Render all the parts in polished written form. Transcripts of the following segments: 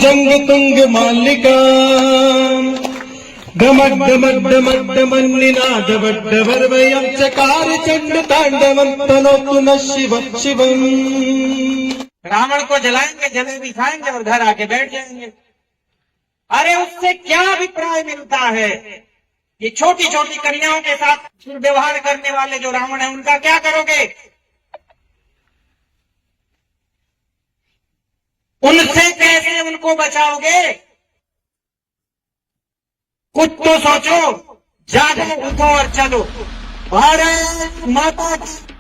भुजंग तुंग मालिका डमड्डमड्डमड्डमन्निनादवड्डवर्वयं चकार चंड तांडवं तनोतु न शिव शिवम्। रावण को जलाएंगे, जलेबी खाएंगे और घर आके बैठ जाएंगे। अरे उससे क्या अभिप्राय मिलता है? ये छोटी छोटी कन्याओं के साथ दुर्व्यवहार करने वाले जो रावण है उनका क्या करोगे? उनसे कैसे उनको बचाओगे? कुछ तो सोचो, जागो, उठो और चलो। भारत माता की।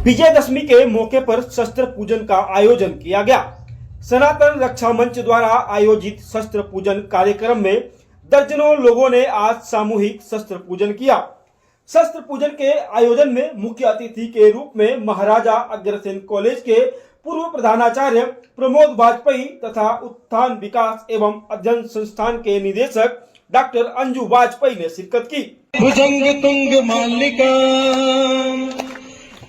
विजयदशमी के मौके पर शस्त्र पूजन का आयोजन किया गया। सनातन रक्षा मंच द्वारा आयोजित शस्त्र पूजन कार्यक्रम में दर्जनों लोगों ने आज सामूहिक शस्त्र पूजन किया। शस्त्र पूजन के आयोजन में मुख्य अतिथि के रूप में महाराजा अग्रसेन कॉलेज के पूर्व प्रधानाचार्य प्रमोद वाजपेयी तथा उत्थान विकास एवं अध्ययन संस्थान के निदेशक डॉक्टर अंजू वाजपेयी ने शिरकत की। भुजंग तुंग मालिका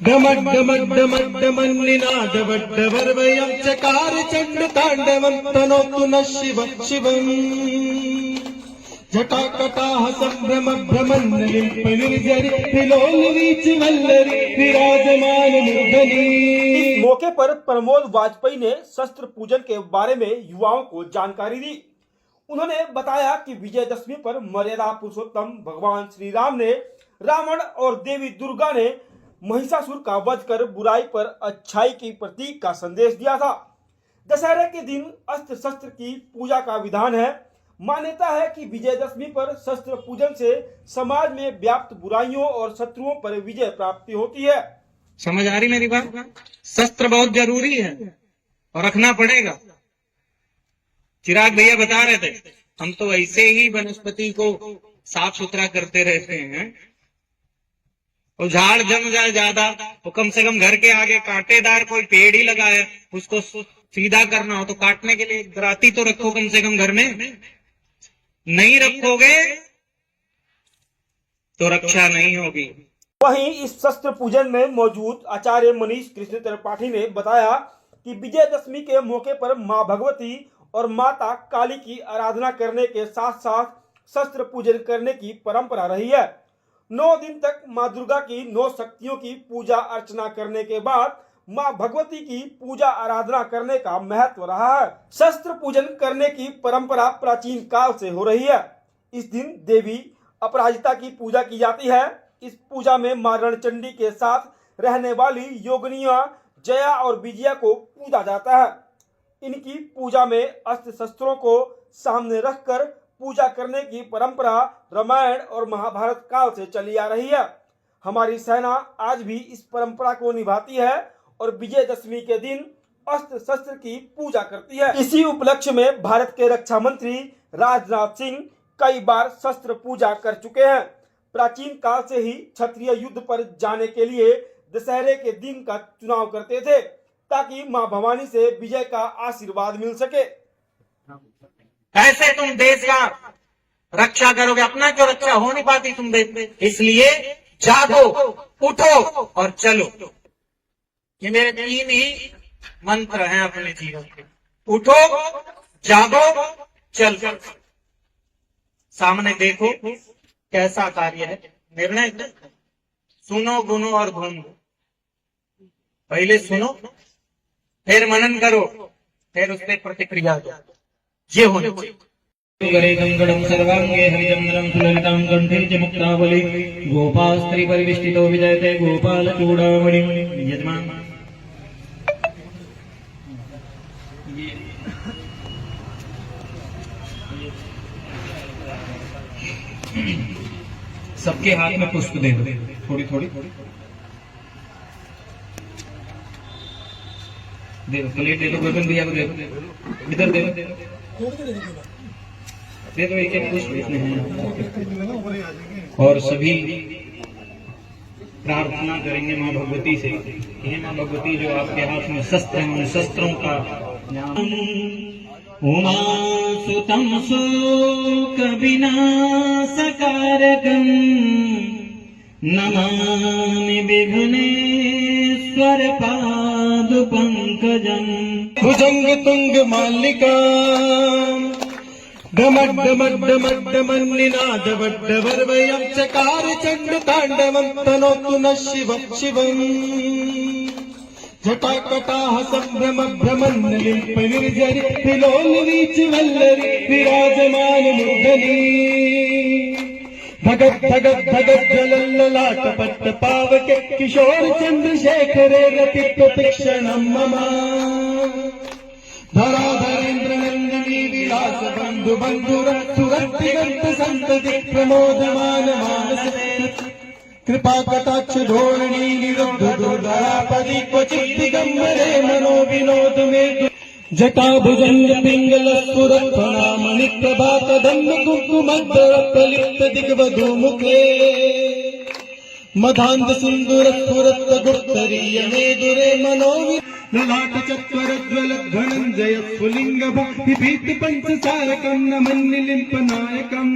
डमड्डमड्डमड्डमन्निनादवड्डवर्वयं चकार चंड तांडवं तनोतु न शिव शिवम्। जटाकटाह संभ्रम भ्रमन्नलिम्पनिर्झरि त्रिलोलवीचिवल्लरी विराजमान मूर्धनि। इस मौके पर प्रमोद वाजपेयी ने शस्त्र पूजन के बारे में युवाओं को जानकारी दी। उन्होंने बताया कि विजयदशमी पर मर्यादा पुरुषोत्तम भगवान श्री राम ने रावण और देवी दुर्गा ने महिषासुर का वध कर बुराई पर अच्छाई की प्रतीक का संदेश दिया था। दशहरे के दिन अस्त्र शस्त्र की पूजा का विधान है। मान्यता है कि विजयदशमी पर शस्त्र पूजन से समाज में व्याप्त बुराइयों और शत्रुओं पर विजय प्राप्ति होती है। समझ आ रही मेरी बात? शस्त्र बहुत जरूरी है और रखना पड़ेगा। चिराग भैया बता रहे थे, हम तो ऐसे ही वनस्पति को साफ सुथरा करते रहते हैं और झाड़ जम जाए ज्यादा तो कम से कम घर के आगे कांटेदार कोई पेड़ ही लगा है, उसको सीधा करना हो तो काटने के लिए दराती तो रखो कम से कम घर में। नहीं रखोगे तो रक्षा नहीं होगी। वहीं इस शस्त्र पूजन में मौजूद आचार्य मनीष कृष्ण त्रिपाठी ने बताया कि विजयदशमी के मौके पर मां भगवती और माता काली की आराधना करने के साथ साथ शस्त्र पूजन करने की परंपरा रही है। 9 दिन तक मां दुर्गा की 9 शक्तियों की पूजा अर्चना करने के बाद मां भगवती की पूजा आराधना करने का महत्व रहा है। शस्त्र पूजन करने की परंपरा प्राचीन काल से हो रही है। इस दिन देवी अपराजिता की पूजा की जाती है। इस पूजा में मां रणचंडी के साथ रहने वाली योगिनियां जया और विजया को पूजा जाता है। इनकी पूजा में अस्त्र शस्त्रों को सामने रखकर पूजा करने की परंपरा रामायण और महाभारत काल से चली आ रही है। हमारी सेना आज भी इस परंपरा को निभाती है और विजयदशमी के दिन अस्त्र शस्त्र की पूजा करती है। इसी उपलक्ष्य में भारत के रक्षा मंत्री राजनाथ सिंह कई बार शस्त्र पूजा कर चुके हैं। प्राचीन काल से ही क्षत्रिय युद्ध पर जाने के लिए दशहरे के दिन का चुनाव करते थे ताकि मां भवानी से विजय का आशीर्वाद मिल सके। ऐसे तुम देश का रक्षा करोगे, अपना क्यों रक्षा हो नहीं पाती तुम देश में? इसलिए जागो, उठो और चलो। ये मेरे 3 ही मंत्र हैं अपने जीवन के। उठो, जागो, चलो। सामने देखो कैसा कार्य है, निर्णय सुनो, गुनो और घूमो। पहले सुनो, फिर मनन करो, फिर उस पर प्रतिक्रिया दो। ये होने करे कंकणं सर्वांगे हरिचंद्रं सुललितां कंठे च मुक्तावली गोपास्त्री परिविष्टितो विजयते गोपाल चूड़ामणि। यजमान सबके हाथ में पुष्प दे दो, थोड़ी थोड़ी दे दो। प्लेट दे दो, गगन भैया को दे दो, इधर दे दो, दे दो एक एक पुष्प इसमें है। और सभी प्रार्थना करेंगे माँ भगवती से। हे माँ भगवती, जो आपके हाथ में शस्त्र हैं, उन शस्त्रों का ज्ञान। उमा सुतम शोक विनाशकारकं नमामि विघ्नेश्वर पाद पंकजं। भुजंग तुंग मालिका डमड्डमड्डमड्डमन्निनाद वड्डवर्वयं चकार चंड तांडवं तनोतु न शिवं शिवम् जटाकटाह संभ्रम भ्रमन्नलिम्प निर्जरि त्रिलोलवीच वल्लरी विराजमान मूर्धनि भगत भगत भगत जलल्ललाट पट्ट पावके किशोर चंद्रशेखरे रति प्रतीक्षणं मम धराधरेन्द्र नंदिनी विलास बंधु बंधुर सुरतिगंत संतति प्रमोदमान मानस कृपा कटाक्ष धोरणी निरुद्ध दुर्धरापदि क्वचित् दिगंबरे मनो विनोद में जटा भुजंग पिंगल स्फुरत् प्रणामणि प्रभात धम्म कुंकुमद्धर प्रलिप्त दिग्वधू मुखे मधांध सिंदूर स्फुरत् गुप्तरीय मेदुरे मनोवि ललाट चत्वर ज्वल धनंजय स्फुलिंग भीत पंच सारकं नमन्निलिम्प नायकम्।